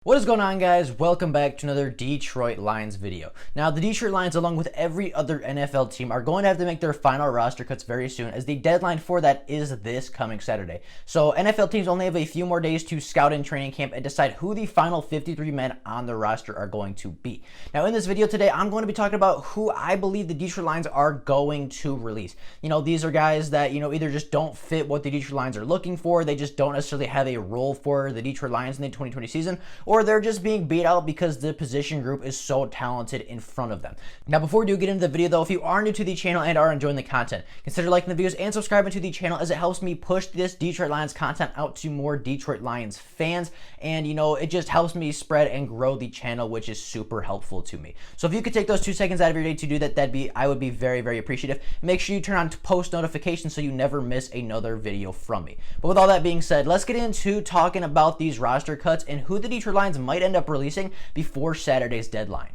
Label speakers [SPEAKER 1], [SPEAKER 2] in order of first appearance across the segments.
[SPEAKER 1] What is going on, guys? Welcome back to another Detroit Lions video. Now, the Detroit Lions, along with every other NFL team, are going to have to make their final roster cuts very soon, as the deadline for that is this coming Saturday. So NFL teams only have a few more days to scout in training camp and decide who the final 53 men on the roster are going to be. Now, in this video today, I'm going to be talking about who I believe the Detroit Lions are going to release. These are guys that, either just don't fit what the Detroit Lions are looking for, they just don't necessarily have a role for the Detroit Lions in the 2020 season, or they're just being beat out because the position group is so talented in front of them. Now, before we do get into the video though, if you are new to the channel and are enjoying the content, consider liking the videos and subscribing to the channel, as it helps me push this Detroit Lions content out to more Detroit Lions fans, and it just helps me spread and grow the channel, which is super helpful to me. So if you could take those 2 seconds out of your day to do that, I would be very, very appreciative. Make sure you turn on post notifications so you never miss another video from me. But with all that being said, let's get into talking about these roster cuts and who the Detroit Lions might end up releasing before Saturday's deadline.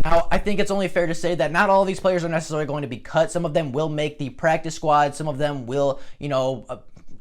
[SPEAKER 1] Now, I think it's only fair to say that not all of these players are necessarily going to be cut. Some of them will make the practice squad. Some of them will,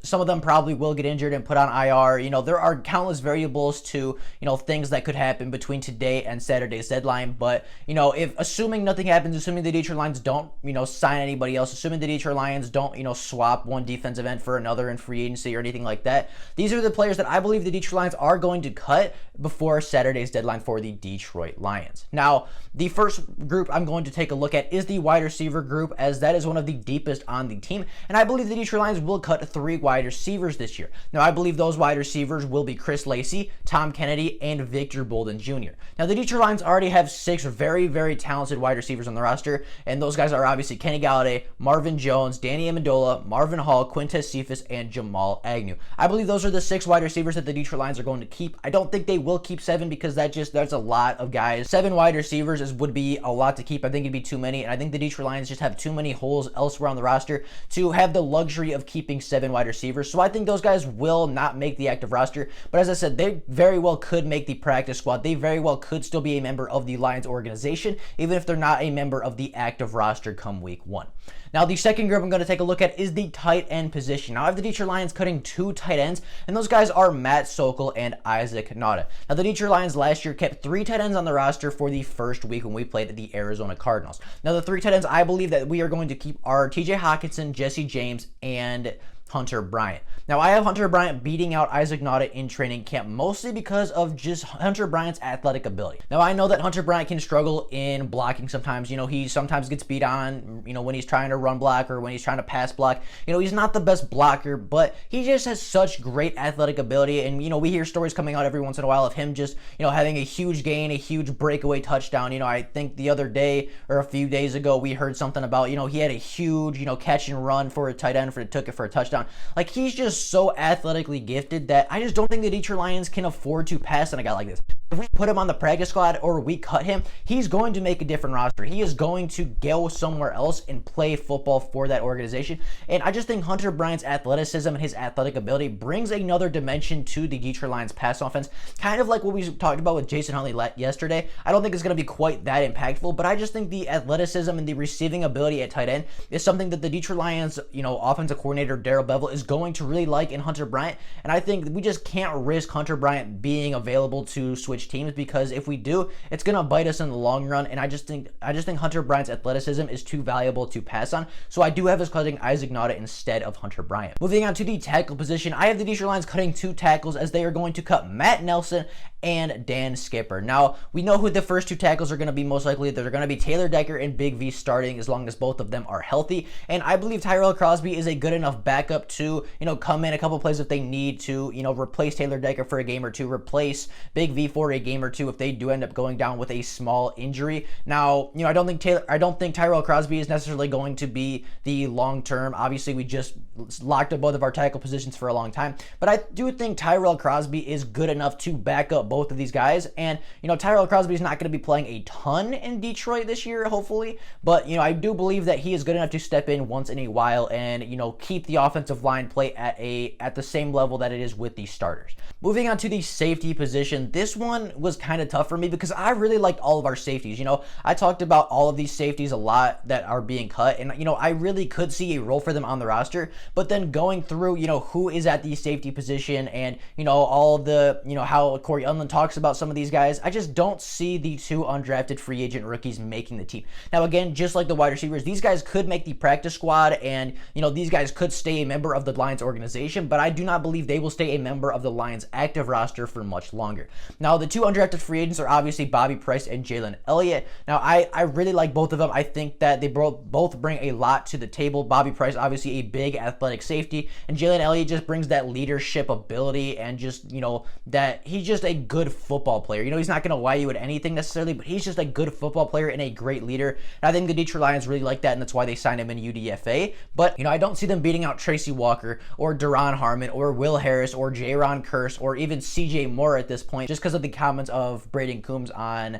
[SPEAKER 1] some of them probably will get injured and put on IR. There are countless variables to, things that could happen between today and Saturday's deadline. But, if assuming nothing happens, assuming the Detroit Lions don't, sign anybody else, assuming the Detroit Lions don't, swap one defensive end for another in free agency or anything like that, these are the players that I believe the Detroit Lions are going to cut before Saturday's deadline for the Detroit Lions. Now, the first group I'm going to take a look at is the wide receiver group, as that is one of the deepest on the team. And I believe the Detroit Lions will cut 3 wide receivers this year. Now, I believe those wide receivers will be Chris Lacey, Tom Kennedy, and Victor Bolden Jr. Now, the Detroit Lions already have 6 very, very talented wide receivers on the roster, and those guys are obviously Kenny Golladay, Marvin Jones, Danny Amendola, Marvin Hall, Quintez Cephas, and Jamal Agnew. I believe those are the 6 wide receivers that the Detroit Lions are going to keep. I don't think they will keep 7, because that's a lot of guys. 7 wide receivers would be a lot to keep. I think it'd be too many, and I think the Detroit Lions just have too many holes elsewhere on the roster to have the luxury of keeping 7 wide receivers. So I think those guys will not make the active roster, but as I said, they very well could make the practice squad. They very well could still be a member of the Lions organization, even if they're not a member of the active roster come week 1. Now, the second group I'm going to take a look at is the tight end position. Now, I have the Detroit Lions cutting 2 tight ends, and those guys are Matt Sokol and Isaac Nauta. Now, the Detroit Lions last year kept 3 tight ends on the roster for the first week when we played the Arizona Cardinals. Now, the 3 tight ends I believe that we are going to keep are TJ Hockenson, Jesse James, and Hunter Bryant. Now, I have Hunter Bryant beating out Isaac Nauta in training camp, mostly because of just Hunter Bryant's athletic ability. Now, I know that Hunter Bryant can struggle in blocking sometimes. He sometimes gets beat on, when he's trying to run block or when he's trying to pass block. He's not the best blocker, but he just has such great athletic ability. And, we hear stories coming out every once in a while of him just, having a huge gain, a huge breakaway touchdown. I think the other day or a few days ago, we heard something about, he had a huge, catch and run for a tight end, took it for a touchdown. Like, he's just so athletically gifted that I just don't think the Detroit Lions can afford to pass on a guy like this. If we put him on the practice squad or we cut him, he's going to make a different roster. He is going to go somewhere else and play football for that organization. And I just think Hunter Bryant's athleticism and his athletic ability brings another dimension to the Detroit Lions pass offense, kind of like what we talked about with Jason Huntley yesterday. I don't think it's going to be quite that impactful, but I just think the athleticism and the receiving ability at tight end is something that the Detroit Lions, offensive coordinator Darrell Bevell is going to really like in Hunter Bryant. And I think we just can't risk Hunter Bryant being available to switch teams, because if we do, it's going to bite us in the long run. And I just think Hunter Bryant's athleticism is too valuable to pass on. So I do have us cutting Isaac Nauta instead of Hunter Bryant. Moving on to the tackle position, I have the Detroit Lions cutting 2 tackles, as they are going to cut Matt Nelson and Dan Skipper. Now, we know who the first 2 tackles are going to be. Most likely they're going to be Taylor Decker and Big V starting, as long as both of them are healthy. And I believe Tyrell Crosby is a good enough backup to, come in a couple plays if they need to, replace Taylor Decker for a game or 2, replace Big V for a game or 2 if they do end up going down with a small injury. Now, I don't think Tyrell Crosby is necessarily going to be the long term. Obviously, we just locked up both of our tackle positions for a long time, but I do think Tyrell Crosby is good enough to back up both of these guys. And, Tyrell Crosby is not going to be playing a ton in Detroit this year, hopefully, but, I do believe that he is good enough to step in once in a while and, keep the offensive line play at the same level that it is with the starters. Moving on to the safety position, this one was kind of tough for me because I really liked all of our safeties. You know, I talked about all of these safeties a lot that are being cut, and, you know, I really could see a role for them on the roster, but then going through, you know, who is at the safety position and, you know, all of the, you know, how Corey Unlin talks about some of these guys, I just don't see the two undrafted free agent rookies making the team. Now, again, just like the wide receivers, these guys could make the practice squad, and, you know, these guys could stay a member of the Lions organization, but I do not believe they will stay a member of the Lions active roster for much longer. Now, the two undrafted free agents are obviously Bobby Price and Jalen Elliott. Now, I really like both of them. I think that they both bring a lot to the table. Bobby Price, obviously a big athletic safety, and Jalen Elliott just brings that leadership ability and just, you know, that he's just a good football player. You know, he's not going to wow you at anything necessarily, but he's just a good football player and a great leader. And I think the Detroit Lions really like that, and that's why they signed him in UDFA. But, you know, I don't see them beating out Tracy Walker or Duron Harmon or Will Harris or Jaron Kearse or even CJ Moore at this point, just because of the comments of Braden Coombs on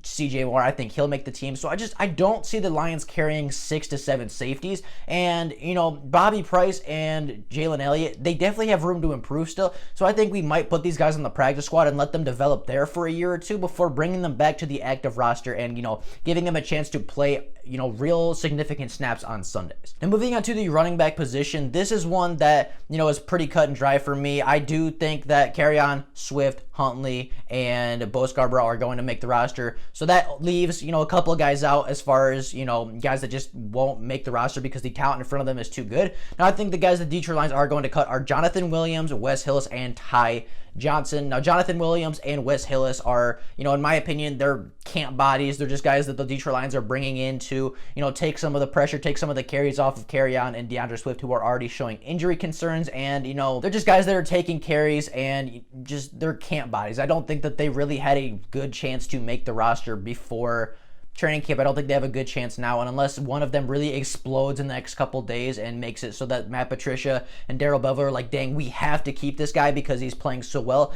[SPEAKER 1] CJ Moore. I think he'll make the team. So I don't see the Lions carrying 6 to 7 safeties. And, you know, Bobby Price and Jalen Elliott, they definitely have room to improve still. So I think we might put these guys on the practice squad and let them develop there for a year or two before bringing them back to the active roster and, you know, giving them a chance to play, you know, real significant snaps on Sundays. And moving on to the running back position, this is one that, you know, is pretty cut and dry for me. I do think that Kerryon, Swift, Huntley, and Bo Scarborough are going to make the roster. So that leaves, you know, a couple of guys out as far as, you know, guys that just won't make the roster because the talent in front of them is too good. Now, I think the guys that Detroit Lions are going to cut are Jonathan Williams, Wes Hillis, and Ty Johnson. Now, Jonathan Williams and Wes Hillis are, you know, in my opinion, they're camp bodies. They're just guys that the Detroit Lions are bringing in to, you know, take some of the pressure, take some of the carries off of Kerryon and DeAndre Swift, who are already showing injury concerns. And, you know, they're just guys that are taking carries and just, they're camp bodies. I don't think that they really had a good chance to make the roster before training camp. I don't think they have a good chance now, and unless one of them really explodes in the next couple days and makes it so that Matt Patricia and Darrell Bevel are like, dang, we have to keep this guy because he's playing so well,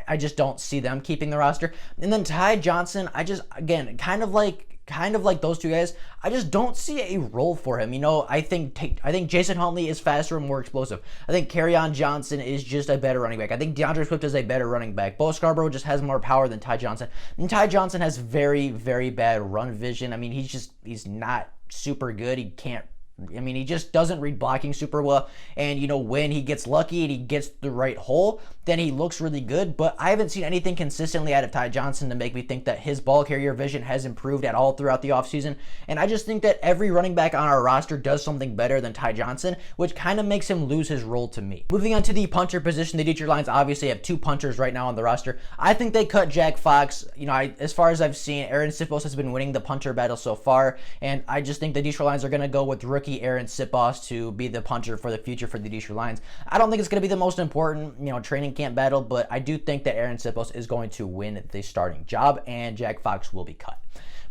[SPEAKER 1] I just don't see them keeping the roster. And then Ty Johnson, I just, again, kind of like those two guys, I just don't see a role for him. You know, I think Jason Huntley is faster and more explosive. I think Kerryon Johnson is just a better running back. I think DeAndre Swift is a better running back. Bo Scarborough just has more power than Ty Johnson. And Ty Johnson has very, very bad run vision. I mean, he's not super good. He just doesn't read blocking super well. And, you know, when he gets lucky and he gets the right hole, then he looks really good. But I haven't seen anything consistently out of Ty Johnson to make me think that his ball carrier vision has improved at all throughout the offseason. And I just think that every running back on our roster does something better than Ty Johnson, which kind of makes him lose his role to me. Moving on to the punter position, the Detroit Lions obviously have 2 punters right now on the roster. I think they cut Jack Fox. You know, as far as I've seen, Aaron Sipos has been winning the punter battle so far. And I just think the Detroit Lions are going to go with rookie Aaron Sipos to be the punter for the future for the Detroit Lions. I don't think it's going to be the most important, you know, training camp battle, but I do think that Aaron Sipos is going to win the starting job, and Jack Fox will be cut.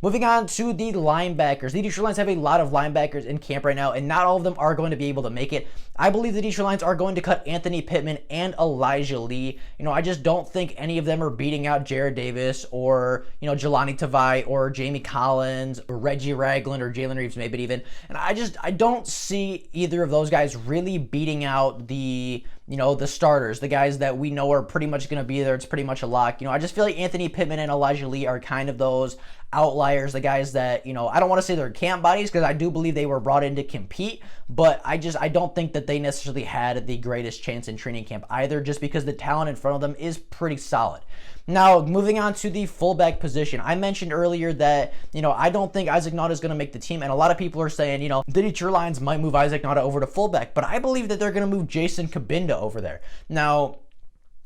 [SPEAKER 1] Moving on to the linebackers. The Detroit Lions have a lot of linebackers in camp right now, and not all of them are going to be able to make it. I believe the Detroit Lions are going to cut Anthony Pittman and Elijah Lee. You know, I just don't think any of them are beating out Jared Davis or, you know, Jelani Tavai or Jamie Collins or Reggie Ragland or Jalen Reeves maybe even. And I don't see either of those guys really beating out the, you know, the starters, the guys that we know are pretty much going to be there. It's pretty much a lock. You know, I just feel like Anthony Pittman and Elijah Lee are kind of those outliers, the guys that, you know, I don't want to say they're camp bodies because I do believe they were brought in to compete, but I don't think that they necessarily had the greatest chance in training camp either, just because the talent in front of them is pretty solid. Now, moving on to the fullback position. I mentioned earlier that, you know, I don't think Isaac Nauta is going to make the team, and a lot of people are saying, you know, the Detroit Lions might move Isaac Nauta over to fullback, but I believe that they're going to move Jason Kabinda over there. Now,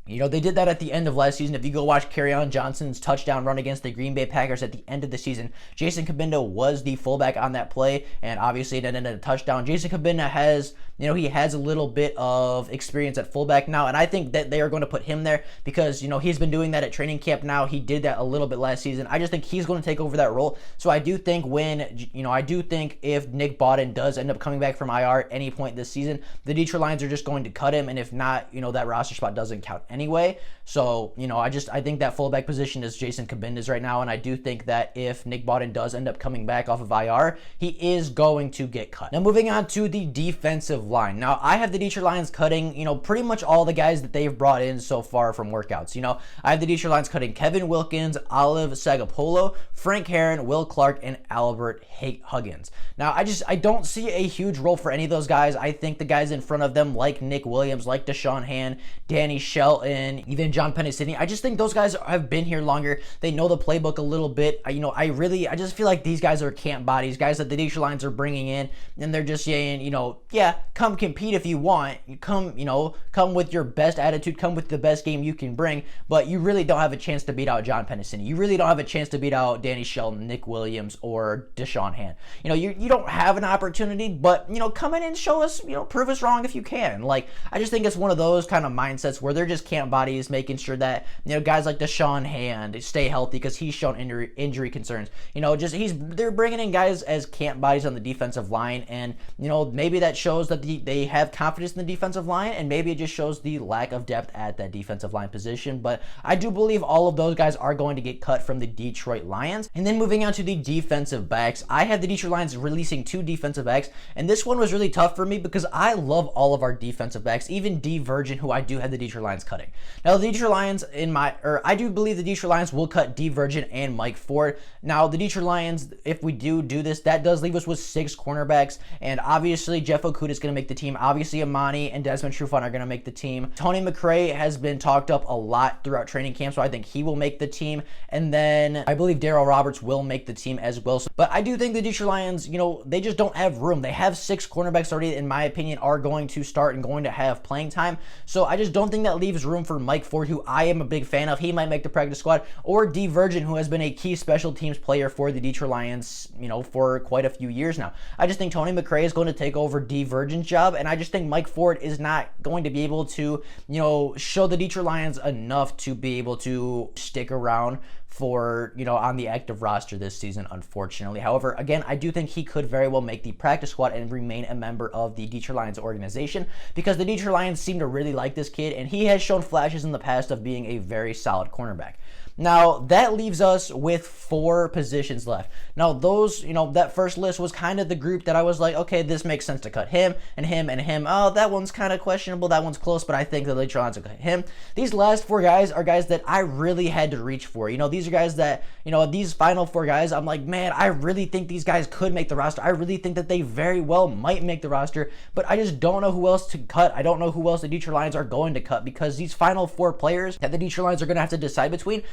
[SPEAKER 1] you know, they did that at the end of last season. If you go watch Kerryon Johnson's touchdown run against the Green Bay Packers at the end of the season, Jason Kabinda was the fullback on that play, and obviously it ended in a touchdown. Jason Kabinda has, you know, he has a little bit of experience at fullback now, and I think that they are going to put him there because, you know, he's been doing that at training camp now. He did that a little bit last season. I just think he's going to take over that role. So I do think if Nick Bawden does end up coming back from IR at any point this season, the Detroit Lions are just going to cut him, and if not, you know, that roster spot doesn't count anyway. So, I think that fullback position is Jason Cabinda's right now, and I do think that if Nick Bawden does end up coming back off of IR, he is going to get cut. Now, moving on to the defensive line. Now, I have the Detroit Lions cutting, pretty much all the guys that they've brought in so far from workouts. I have the Detroit Lions cutting Kevin Wilkins, Olive Sagapolo, Frank Herron, Will Clark, and Albert Huggins. Now, I don't see a huge role for any of those guys. I think the guys in front of them, like Nick Williams, like Deshaun Hand, Danny Shelton, even John Pennisini, I just think those guys have been here longer. They know the playbook a little bit. I just feel like these guys are camp bodies, guys that the Detroit Lions are bringing in, and they're just saying, yeah, come compete if you want. Come with your best attitude, come with the best game you can bring, but you really don't have a chance to beat out John Pennisini. You really don't have a chance to beat out Danny Shelton, Nick Williams, or Deshaun Hand. You don't have an opportunity, but, come in and show us, prove us wrong if you can. I just think it's one of those kind of mindsets where they're just camp bodies, making sure that, guys like Deshaun Hand stay healthy because he's shown injury concerns. They're bringing in guys as camp bodies on the defensive line, and, maybe that shows that they have confidence in the defensive line, and maybe it just shows the lack of depth at that defensive line position. But I do believe all of those guys are going to get cut from the Detroit Lions. And then moving on to the defensive backs, I have the Detroit Lions releasing 2 defensive backs, and this one was really tough for me because I love all of our defensive backs, even D Virgin, who I do have the Detroit Lions cutting. Now, the Detroit Lions I do believe the Detroit Lions will cut D Virgin and Mike Ford. Now, the Detroit Lions, if we do this, that does leave us with 6 cornerbacks, and obviously Jeff Okudah is going to make the team. Obviously, Amani and Desmond Trufant are going to make the team. Tony McRae has been talked up a lot throughout training camp, so I think he will make the team. And then I believe Darryl Roberts will make the team as well. But I do think the Detroit Lions, they just don't have room. They have 6 cornerbacks already, in my opinion, are going to start and going to have playing time. So I just don't think that leaves room for Mike Ford, who I am a big fan of. He might make the practice squad, or D Virgin, who has been a key special teams player for the Detroit Lions, for quite a few years now. I just think Tony McRae is going to take over D Virgin's job, and I just think Mike Ford is not going to be able to, show the Detroit Lions enough to be able to stick around for, on the active roster this season, unfortunately. However, again, I do think he could very well make the practice squad and remain a member of the Detroit Lions organization, because the Detroit Lions seem to really like this kid, and he has shown flashes in the past of being a very solid cornerback. Now, that leaves us with 4 positions left. Now, those, that first list was kind of the group that I was like, okay, this makes sense to cut him and him and him. Oh, that one's kind of questionable. That one's close, but I think the Detroit Lions will cut him. These last 4 guys are guys that I really had to reach for. These are guys that, these final 4 guys, I'm like, man, I really think these guys could make the roster. I really think that they very well might make the roster, but I just don't know who else to cut. I don't know who else the Detroit Lions are going to cut, because these final 4 players that the Detroit Lions are going to have to decide between,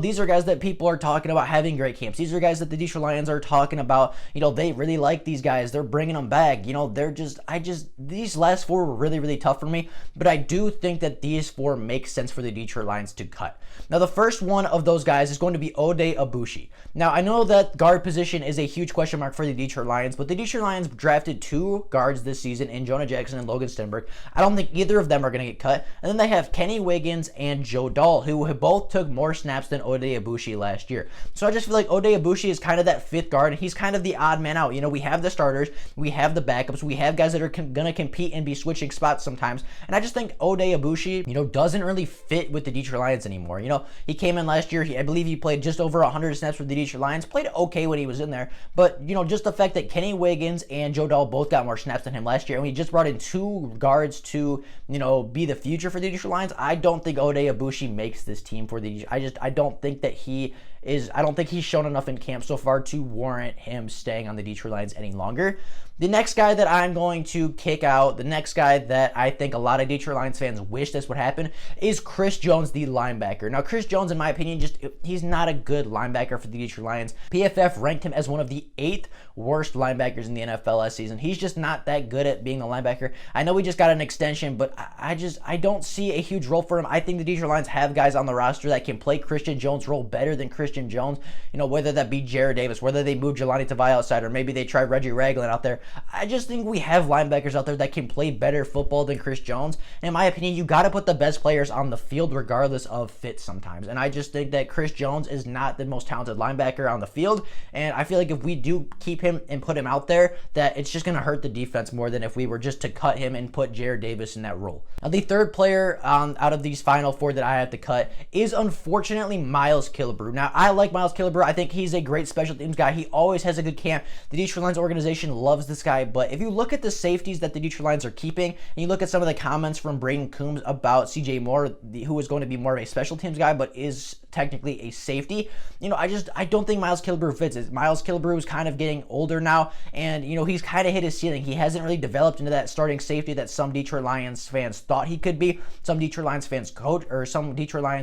[SPEAKER 1] these are guys that people are talking about having great camps. These are guys that the Detroit Lions are talking about, they really like these guys. They're bringing them back. These last 4 were really, really tough for me, but I do think that these 4 make sense for the Detroit Lions to cut. Now, the first one of those guys is going to be Oday Abushi. Now, I know that guard position is a huge question mark for the Detroit Lions, but the Detroit Lions drafted 2 guards this season in Jonah Jackson and Logan Stenberg. I don't think either of them are going to get cut. And then they have Kenny Wiggins and Joe Dahl, who both took more snaps than Oday Abushi last year. So I just feel like Oday Abushi is kind of that 5th guard, and he's kind of the odd man out. We have the starters, we have the backups, we have guys that are going to compete and be switching spots sometimes. And I just think Oday Abushi, doesn't really fit with the Detroit Lions anymore. He came in last year, I believe he played just over 100 snaps for the Detroit Lions, played okay when he was in there, but, just the fact that Kenny Wiggins and Joe Dahl both got more snaps than him last year, and we just brought in 2 guards to, be the future for the Detroit Lions, I don't think Oday Abushi makes this team for the, I don't think that I don't think he's shown enough in camp so far to warrant him staying on the Detroit Lions any longer. The next guy that I'm going to kick out, the next guy that I think a lot of Detroit Lions fans wish this would happen, is Chris Jones, the linebacker. Now, Chris Jones, in my opinion, he's not a good linebacker for the Detroit Lions. PFF ranked him as one of the 8th worst linebackers in the NFL last season. He's just not that good at being a linebacker. I know we just got an extension, but I don't see a huge role for him. I think the Detroit Lions have guys on the roster that can play Christian Jones' role better than Christian Jones. Whether that be Jared Davis, whether they move Jelani Tavai outside, or maybe they try Reggie Ragland out there. I just think we have linebackers out there that can play better football than Chris Jones. And in my opinion, you got to put the best players on the field regardless of fit sometimes. And I just think that Chris Jones is not the most talented linebacker on the field. And I feel like if we do keep him and put him out there, that it's just going to hurt the defense more than if we were just to cut him and put Jared Davis in that role. Now, the third player out of these final four that I have to cut is unfortunately Miles Killebrew. Now, I like Miles Killebrew. I think he's a great special teams guy. He always has a good camp. The Detroit Lions organization loves this guy, but if you look at the safeties that the Detroit Lions are keeping, and you look at some of the comments from Braden Coombs about CJ Moore, who is going to be more of a special teams guy, but is technically a safety, I don't think Miles Killebrew fits. Miles Killebrew is kind of getting older now, and he's kind of hit his ceiling. He hasn't really developed into that starting safety that some Detroit Lions fans thought he could be, some Detroit Lions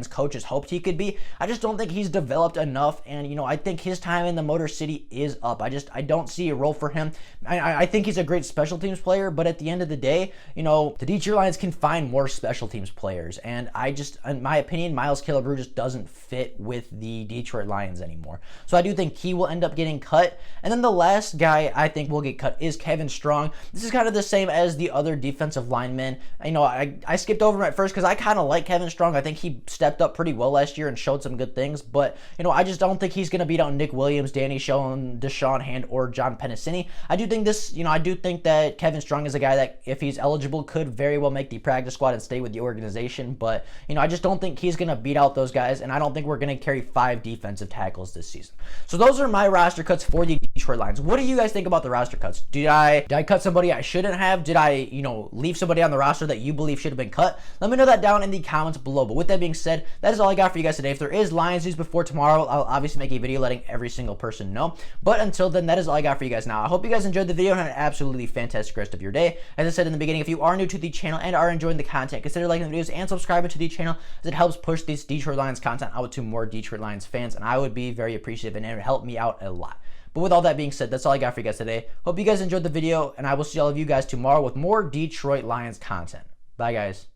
[SPEAKER 1] coaches hoped he could be. I just don't think he's developed enough, and I think his time in the Motor City is up. I don't see a role for him. I think he's a great special teams player, but at the end of the day, the Detroit Lions can find more special teams players, and in my opinion, Miles Killebrew just doesn't fit with the Detroit Lions anymore. So I do think he will end up getting cut. And then the last guy I think will get cut is Kevin Strong. This is kind of the same as the other defensive linemen. I skipped over him at first because I kind of like Kevin Strong. I think he stepped up pretty well last year and showed some good things, but I just don't think he's going to beat out Nick Williams, Danny Schoen, Deshaun Hand, or John Pennicini. I do think that Kevin Strong is a guy that, if he's eligible, could very well make the practice squad and stay with the organization, but I just don't think he's going to beat out those guys, and I don't think we're going to carry 5 defensive tackles this season. So those are my roster cuts for the Detroit Lions. What do you guys think about the roster cuts? Did I cut somebody I shouldn't have? Did I, leave somebody on the roster that you believe should have been cut? Let me know that down in the comments below. But with that being said, that is all I got for you guys today. If there is Lions news before tomorrow, I'll obviously make a video letting every single person know. But until then, that is all I got for you guys now. I hope you guys enjoyed the video and had an absolutely fantastic rest of your day. As I said in the beginning, if you are new to the channel and are enjoying the content, consider liking the videos and subscribing to the channel, as it helps push this Detroit Lions content out to more Detroit Lions fans, and I would be very appreciative, and it would help me out a lot. But with all that being said, that's all I got for you guys today. Hope you guys enjoyed the video, and I will see all of you guys tomorrow with more Detroit Lions content. Bye, guys.